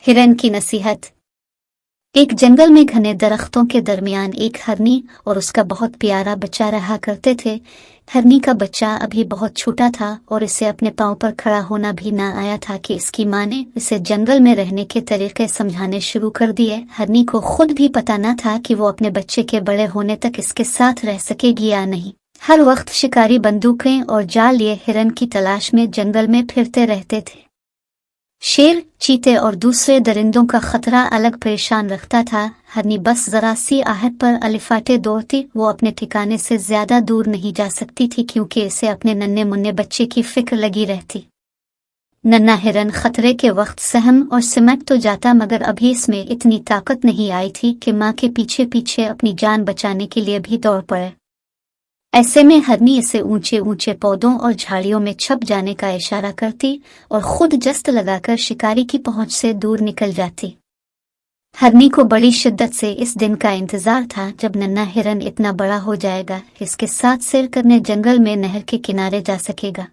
हिरन की नसीहत। एक जंगल में घने दरख्तों के दरमियान एक हरनी और उसका बहुत प्यारा बच्चा रहा करते थे। हरनी का बच्चा अभी बहुत छोटा था और इसे अपने पांव पर खड़ा होना भी ना आया था कि इसकी माँ ने इसे जंगल में रहने के तरीके समझाने शुरू कर दिए। हरनी को खुद भी पता न था कि वो अपने बच्चे के बड़े होने तक इसके साथ रह सकेगी या नहीं। हर वक्त शिकारी बंदूकें और जाल लिए हिरन की तलाश में जंगल में फिरते रहते थे। शेर, चीते और दूसरे दरिंदों का खतरा अलग परेशान रखता था। हरनी बस जरा सी आहट पर अलिफाटे दौड़ती। वो अपने ठिकाने से ज्यादा दूर नहीं जा सकती थी क्योंकि इसे अपने नन्हे मुन्ने बच्चे की फिक्र लगी रहती। नन्हा हिरन खतरे के वक्त सहम और सिमट तो जाता, मगर अभी इसमें इतनी ताकत नहीं आई थी कि माँ के पीछे पीछे अपनी जान बचाने के लिए भी दौड़ पड़े। ऐसे में हरनी इसे ऊंचे ऊंचे पौधों और झाड़ियों में छप जाने का इशारा करती और खुद जस्त लगाकर शिकारी की पहुंच से दूर निकल जाती। हरनी को बड़ी शिद्दत से इस दिन का इंतजार था जब नन्हा हिरन इतना बड़ा हो जाएगा, इसके साथ सैर करने जंगल में नहर के किनारे जा सकेगा।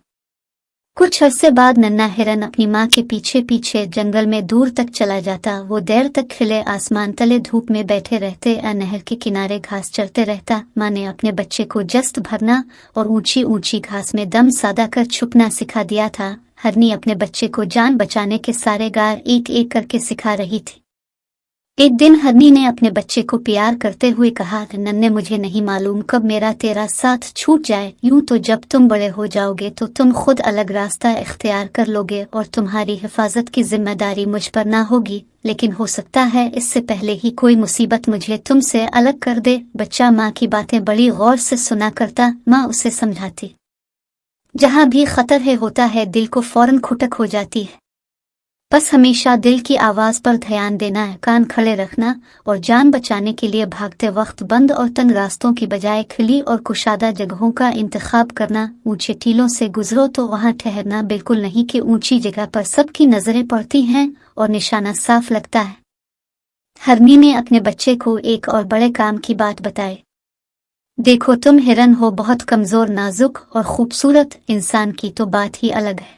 कुछ अरसे बाद नन्हा हिरन अपनी माँ के पीछे पीछे जंगल में दूर तक चला जाता। वो देर तक खिले आसमान तले धूप में बैठे रहते या नहर के किनारे घास चरते रहता। माँ ने अपने बच्चे को जस्त भरना और ऊंची ऊंची घास में दम साधा कर छुपना सिखा दिया था। हरनी अपने बच्चे को जान बचाने के सारे गार एक एक करके सिखा रही थी। एक दिन हरनी ने अपने बच्चे को प्यार करते हुए कहा, नन्हे, मुझे नहीं मालूम कब मेरा तेरा साथ छूट जाए। यूं तो जब तुम बड़े हो जाओगे तो तुम खुद अलग रास्ता इख्तियार कर लोगे और तुम्हारी हिफाजत की जिम्मेदारी मुझ पर ना होगी, लेकिन हो सकता है इससे पहले ही कोई मुसीबत मुझे तुमसे अलग कर दे। बच्चा माँ की बातें बड़ी गौर से सुना करता। माँ उसे समझाती। जहाँ भी खतर है होता है दिल को फौरन खुटक हो जाती है। बस हमेशा दिल की आवाज पर ध्यान देना है, कान खड़े रखना और जान बचाने के लिए भागते वक्त बंद और तंग रास्तों की बजाय खुली और कुशादा जगहों का इंतखाब करना। ऊंचे टीलों से गुजरो तो वहां ठहरना बिल्कुल नहीं कि ऊंची जगह पर सबकी नजरें पड़ती हैं और निशाना साफ लगता है। हरनी ने अपने बच्चे को एक और बड़े काम की बात बताई। देखो, तुम हिरन हो, बहुत कमजोर, नाजुक और खूबसूरत। इंसान की तो बात ही अलग है।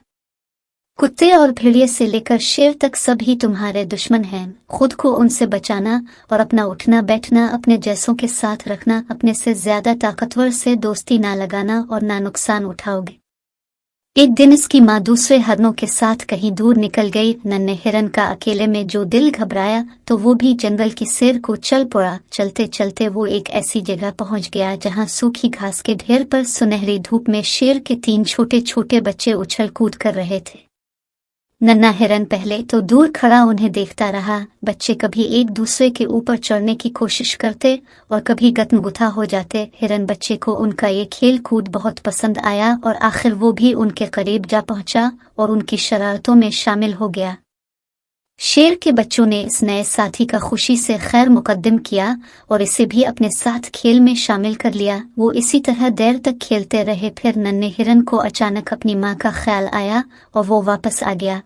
कुत्ते और भेड़िए से लेकर शेर तक सभी तुम्हारे दुश्मन हैं। खुद को उनसे बचाना और अपना उठना बैठना अपने जैसों के साथ रखना। अपने से ज्यादा ताकतवर से दोस्ती ना लगाना और ना नुकसान उठाओगे। एक दिन इसकी माँ दूसरे हरनों के साथ कहीं दूर निकल गई। नन्हे हिरन का अकेले में जो दिल घबराया तो वो भी जंगल की सैर को चल पड़ा। चलते चलते वो एक ऐसी जगह पहुंच गया जहां सूखी घास के ढेर पर सुनहरी धूप में शेर के 3 छोटे छोटे बच्चे उछल कूद कर रहे थे। नन्हा हिरन पहले तो दूर खड़ा उन्हें देखता रहा। बच्चे कभी एक दूसरे के ऊपर चढ़ने की कोशिश करते और कभी गतमगुथा हो जाते। हिरन बच्चे को उनका ये खेल कूद बहुत पसंद आया और आखिर वो भी उनके करीब जा पहुंचा और उनकी शरारतों में शामिल हो गया। शेर के बच्चों ने इस नए साथी का खुशी से खैर मुकद्दम किया और इसे भी अपने साथ खेल में शामिल कर लिया। वो इसी तरह देर तक खेलते रहे। फिर नन्हे हिरन को अचानक अपनी माँ का ख्याल आया और वो वापस आ गया।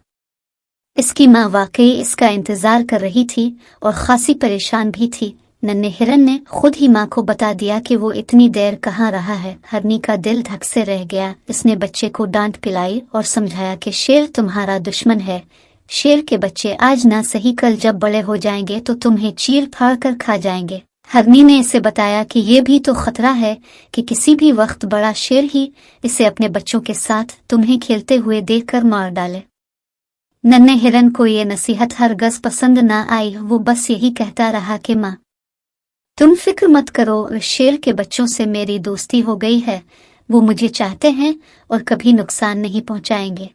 इसकी माँ वाकई इसका इंतजार कर रही थी और खासी परेशान भी थी। नन्हे हिरन ने खुद ही माँ को बता दिया कि वो इतनी देर कहाँ रहा है। हरनी का दिल धक से रह गया। इसने बच्चे को डांट पिलाई और समझाया कि शेर तुम्हारा दुश्मन है। शेर के बच्चे आज ना सही कल जब बड़े हो जाएंगे तो तुम्हें चीर फाड़ कर खा जाएंगे। हरनी ने इसे बताया कि ये भी तो खतरा है कि किसी भी वक्त बड़ा शेर ही इसे अपने बच्चों के साथ तुम्हें खेलते हुए देखकर मार डाले। नन्हे हिरन को ये नसीहत हरगज पसंद ना आई। वो बस यही कहता रहा कि माँ, तुम फिक्र मत करो, शेर के बच्चों से मेरी दोस्ती हो गई है। वो मुझे चाहते हैं और कभी नुकसान नहीं पहुंचाएंगे।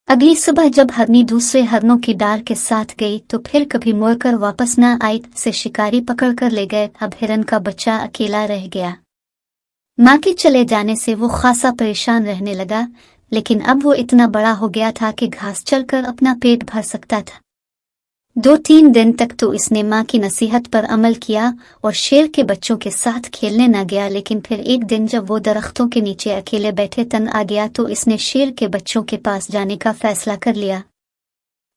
अगली सुबह जब हरनी दूसरे हरनों की डार के साथ गई तो फिर कभी मुड़कर वापस न आई। से शिकारी पकड़ कर ले गए। अब हिरन का बच्चा अकेला रह गया। माँ के चले जाने से वो खासा परेशान रहने लगा, लेकिन अब वो इतना बड़ा हो गया था कि घास चलकर अपना पेट भर सकता था। 2-3 दिन तक तो इसने माँ की नसीहत पर अमल किया और शेर के बच्चों के साथ खेलने न गया। लेकिन फिर एक दिन जब वो दरख्तों के नीचे अकेले बैठे तंग आ गया तो इसने शेर के बच्चों के पास जाने का फैसला कर लिया।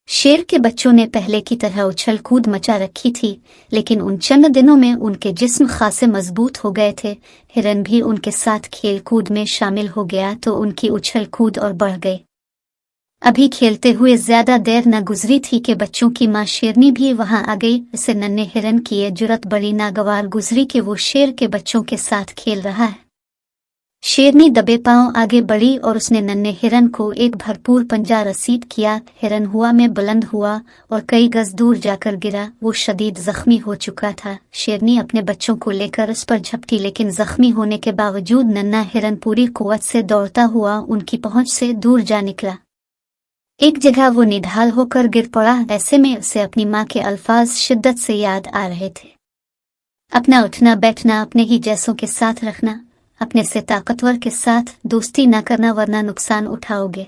शेर के बच्चों ने पहले की तरह उछल कूद मचा रखी थी, लेकिन उन चंद दिनों में उनके जिस्म खासे मजबूत हो गए थे। हिरन भी उनके साथ खेल कूद में शामिल हो गया तो उनकी उछल कूद और बढ़ गई। अभी खेलते हुए ज्यादा देर न गुजरी थी कि बच्चों की माँ शेरनी भी वहां आ गई। इसे नन्हे हिरन की ये जुर्रत बड़ी नागवार गुजरी कि वो शेर के बच्चों के साथ खेल रहा है। शेरनी दबे पांव आगे बढ़ी और उसने नन्हे हिरन को एक भरपूर पंजा रसीद किया। हिरन हवा में बुलंद हुआ और कई गज दूर जाकर गिरा। वो शदीद जख्मी हो चुका था। शेरनी अपने बच्चों को लेकर उस पर झपटी, लेकिन जख्मी होने के बावजूद नन्हा हिरन पूरी कुव्वत से दौड़ता हुआ उनकी पहुंच से दूर जा निकला। एक जगह वो निढाल होकर गिर पड़ा। ऐसे में उसे अपनी माँ के अल्फाज शिद्दत से याद आ रहे थे। अपना उठना बैठना अपने ही जैसों के साथ रखना, अपने से ताकतवर के साथ दोस्ती न करना वरना नुकसान उठाओगे।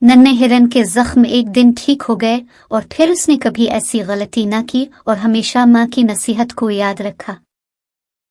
नन्हे हिरन के जख्म एक दिन ठीक हो गए और फिर उसने कभी ऐसी गलती न की और हमेशा माँ की नसीहत को याद रखा।